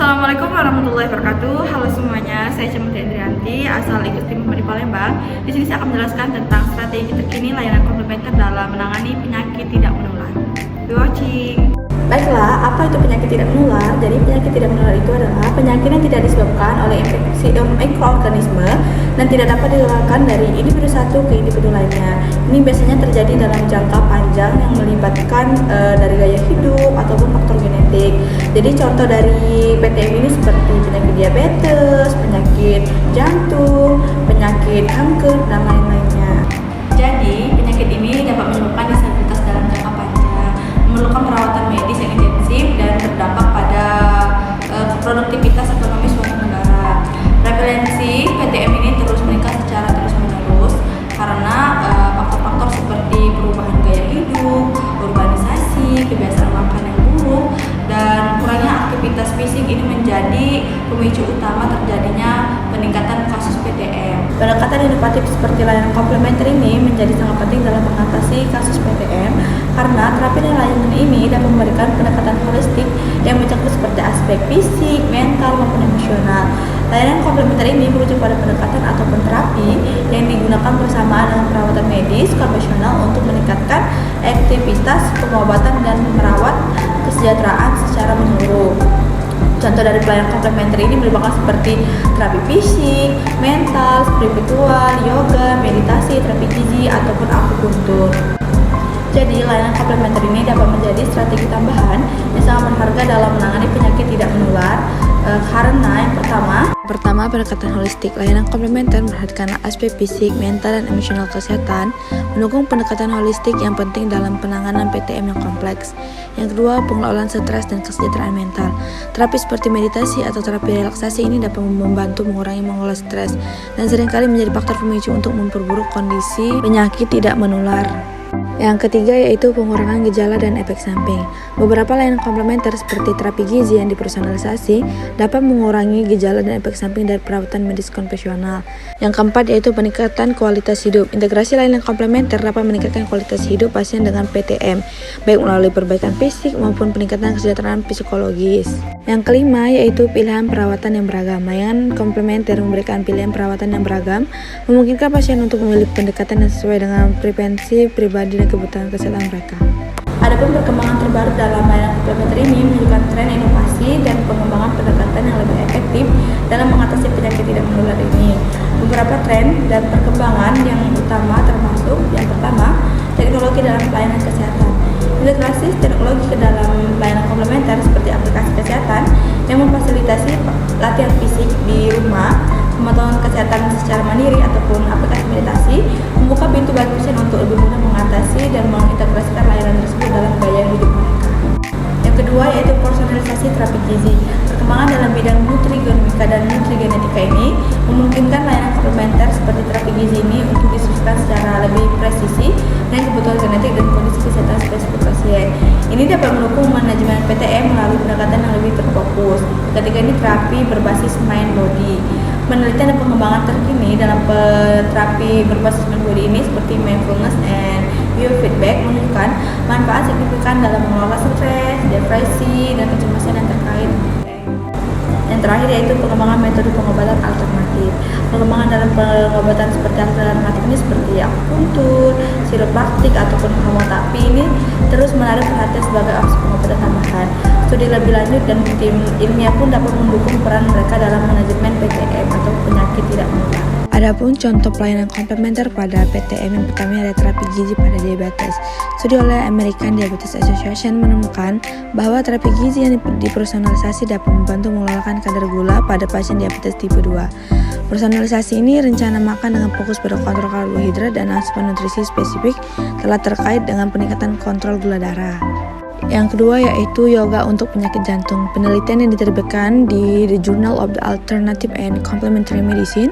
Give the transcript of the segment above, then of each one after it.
Assalamualaikum warahmatullahi wabarakatuh. Halo semuanya, saya Cemeti Indrianti, asal ikut tim di Palembang. Di sini saya akan menjelaskan tentang strategi terkini layanan komplementer dalam menangani penyakit tidak menular. Be watching. Baiklah, apa itu penyakit tidak menular? Jadi penyakit tidak menular itu adalah penyakit yang tidak disebabkan oleh infeksi mikroorganisme dan tidak dapat ditularkan dari individu satu ke individu lainnya. Ini biasanya terjadi dalam jangka panjang yang melibatkan dari gaya hidup ataupun faktor genetik. Jadi contoh dari PTM ini seperti penyakit diabetes, penyakit jantung, penyakit kanker, dan lain-lainnya. Jadi penyakit ini dapat menyebabkan disabilitas dalam jangka panjang, memerlukan perawatan medis yang intensif dan berdampak pada produktivitas ekonomi suatu negara. Prevalensi PTM ini terus meningkat secara terus-menerus karena faktor-faktor seperti perubahan gaya hidup, urbanisasi, kebiasaan makan yang buruk, dan kurangnya aktivitas fisik ini menjadi pemicu utama terjadinya peningkatan kasus PTM. Pendekatan inovatif seperti layanan komplementer ini menjadi sangat penting dalam mengatasi kasus PTM karena terapi dan layanan ini dapat memberikan pendekatan holistik yang mencakup seperti aspek fisik, mental, maupun emosional. Layanan komplementer ini merujuk pada pendekatan ataupun terapi yang digunakan bersamaan dengan perawatan medis konvensional untuk meningkatkan aktivitas pengobatan dan merawat kesejahteraan secara menyeluruh. Contoh dari pelayanan komplementer ini merupakan seperti terapi fisik, mental, spiritual, yoga, meditasi, terapi gizi, ataupun akupuntur. Jadi, layanan komplementer ini dapat menjadi strategi tambahan yang sangat berharga dalam menangani penyakit tidak menular karena yang pertama pendekatan holistik. Layanan komplementer memperhatikan aspek fisik, mental, dan emosional kesehatan, mendukung pendekatan holistik yang penting dalam penanganan PTM yang kompleks. Yang kedua, pengelolaan stres dan kesejahteraan mental. Terapi seperti meditasi atau terapi relaksasi ini dapat membantu mengurangi mengelola stres dan seringkali menjadi faktor pemicu untuk memperburuk kondisi penyakit tidak menular. Yang ketiga yaitu pengurangan gejala dan efek samping. Beberapa layanan komplementer seperti terapi gizi yang dipersonalisasi dapat mengurangi gejala dan efek samping dari perawatan medis konvensional. Yang keempat yaitu peningkatan kualitas hidup. Integrasi layanan komplementer dapat meningkatkan kualitas hidup pasien dengan PTM, baik melalui perbaikan fisik maupun peningkatan kesejahteraan psikologis. Yang kelima yaitu pilihan perawatan yang beragam. Layanan komplementer memberikan pilihan perawatan yang beragam, memungkinkan pasien untuk memilih pendekatan yang sesuai dengan preferensi pribadi dan kebutuhan kesehatan mereka. Adapun perkembangan terbaru dalam layanan komplementer ini menunjukkan tren inovasi dan pengembangan pendekatan yang lebih efektif dalam mengatasi penyakit tidak menular ini. Beberapa tren dan perkembangan yang utama termasuk yang pertama, teknologi dalam pelayanan kesehatan. Integrasi teknologi ke dalam layanan komplementer seperti aplikasi kesehatan yang memfasilitasi latihan fisik di rumah, pemantauan kesehatan secara mandiri ataupun aplikasi meditasi membuka pintu bagi pasien untuk lebih mudah mengatasi dan mengintegrasikan layanan tersebut dalam gaya hidup mereka. Yang kedua yaitu personalisasi terapi gizi. Perkembangan dalam bidang nutrigenomika dan nutrigenetika ini memungkinkan layanan komplementer seperti terapi gizi ini untuk disesuaikan secara lebih presisi dengan kebutuhan genetik dan kondisi kesehatan spesifik pasien. Ini dapat mendukung manajemen PTM melalui pendekatan yang lebih terfokus. Ketiga ini terapi berbasis mind body. Penelitian dan pengembangan terkini dalam terapi berbasis mind body ini seperti mindfulness and biofeedback menunjukkan manfaat signifikan dalam mengelola stres, depresi, dan kecemasan yang terkait. Yang terakhir yaitu pengembangan metode pengobatan alternatif. Pengembangan dalam pengobatan seperti alternatif ini seperti akupuntur, chiropraktik ataupun homoterapi ini terus menarik perhatian sebagai opsi pengobatan tambahan. Studi lebih lanjut dan tim ilmiah pun dapat mendukung peran mereka dalam manajemen PTM atau penyakit tidak menular. Adapun contoh pelayanan komplementer pada PTM yang pertama ada terapi gizi pada diabetes. Studi oleh American Diabetes Association menemukan bahwa terapi gizi yang dipersonalisasi dapat membantu mengelolakan kadar gula pada pasien diabetes tipe 2. Personalisasi ini rencana makan dengan fokus pada kontrol karbohidrat dan asupan nutrisi spesifik telah terkait dengan peningkatan kontrol gula darah. Yang kedua yaitu yoga untuk penyakit jantung. Penelitian yang diterbitkan di The Journal of the Alternative and Complementary Medicine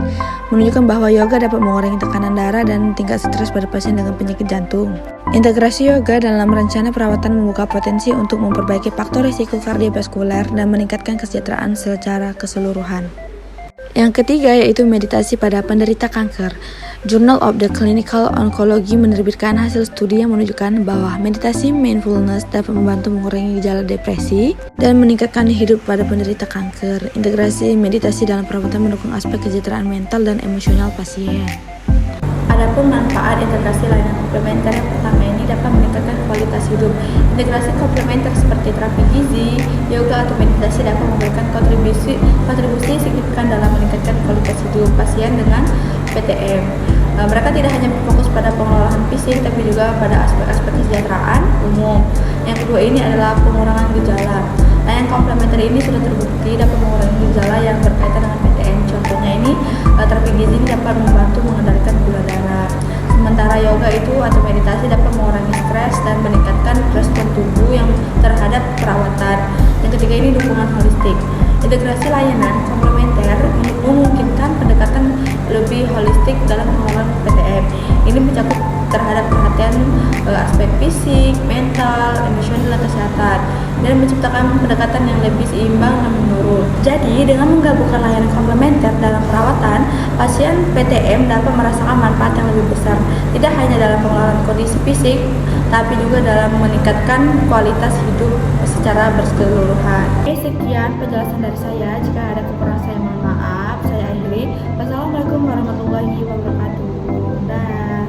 menunjukkan bahwa yoga dapat mengurangi tekanan darah dan tingkat stres pada pasien dengan penyakit jantung. Integrasi yoga dalam rencana perawatan membuka potensi untuk memperbaiki faktor risiko kardiovaskuler dan meningkatkan kesejahteraan secara keseluruhan. Yang ketiga yaitu meditasi pada penderita kanker. Journal of the Clinical Oncology menerbitkan hasil studi yang menunjukkan bahwa meditasi mindfulness dapat membantu mengurangi gejala depresi dan meningkatkan hidup pada penderita kanker. Integrasi meditasi dalam perawatan mendukung aspek kesejahteraan mental dan emosional pasien. Adapun manfaat integrasi layanan komplementer yang pertama ini dapat meningkatkan kualitas hidup. Integrasi komplementer seperti terapi gizi, yoga atau meditasi dapat memberikan kontribusi signifikan dalam meningkatkan kualitas hidup pasien dengan PTM. Mereka tidak hanya berfokus pada pengelolaan fisik, tapi juga pada aspek-aspek kesejahteraan umum. Yang kedua ini adalah pengurangan gejala. Layanan komplementer ini sudah terbukti dapat mengurangi gejala yang berkaitan dengan PTM. Contohnya ini terapi gizi ini dapat membantu mengendalikan gula darah. Sementara yoga itu atau meditasi dapat mengurangi stres dan meningkatkan respon tubuh yang terhadap perawatan. Yang ketiga ini dukungan holistik. Integrasi layanan komplementer memungkinkan pendekatan lebih holistik dalam pengelolaan PTM. Ini mencakup terhadap perhatian aspek fisik, mental, emosional, dan kesehatan, dan menciptakan pendekatan yang lebih seimbang dan menurut. Jadi, dengan menggabungkan layanan komplementer dalam perawatan, pasien PTM dapat merasakan manfaat yang lebih besar, tidak hanya dalam pengelolaan kondisi fisik, tapi juga dalam meningkatkan kualitas hidup secara berkeseluruhan. Oke, sekian penjelasan dari saya. Jika ada kekurangan saya mohon maaf. Saya akhiri. Wassalamualaikum warahmatullahi wabarakatuh. Dah.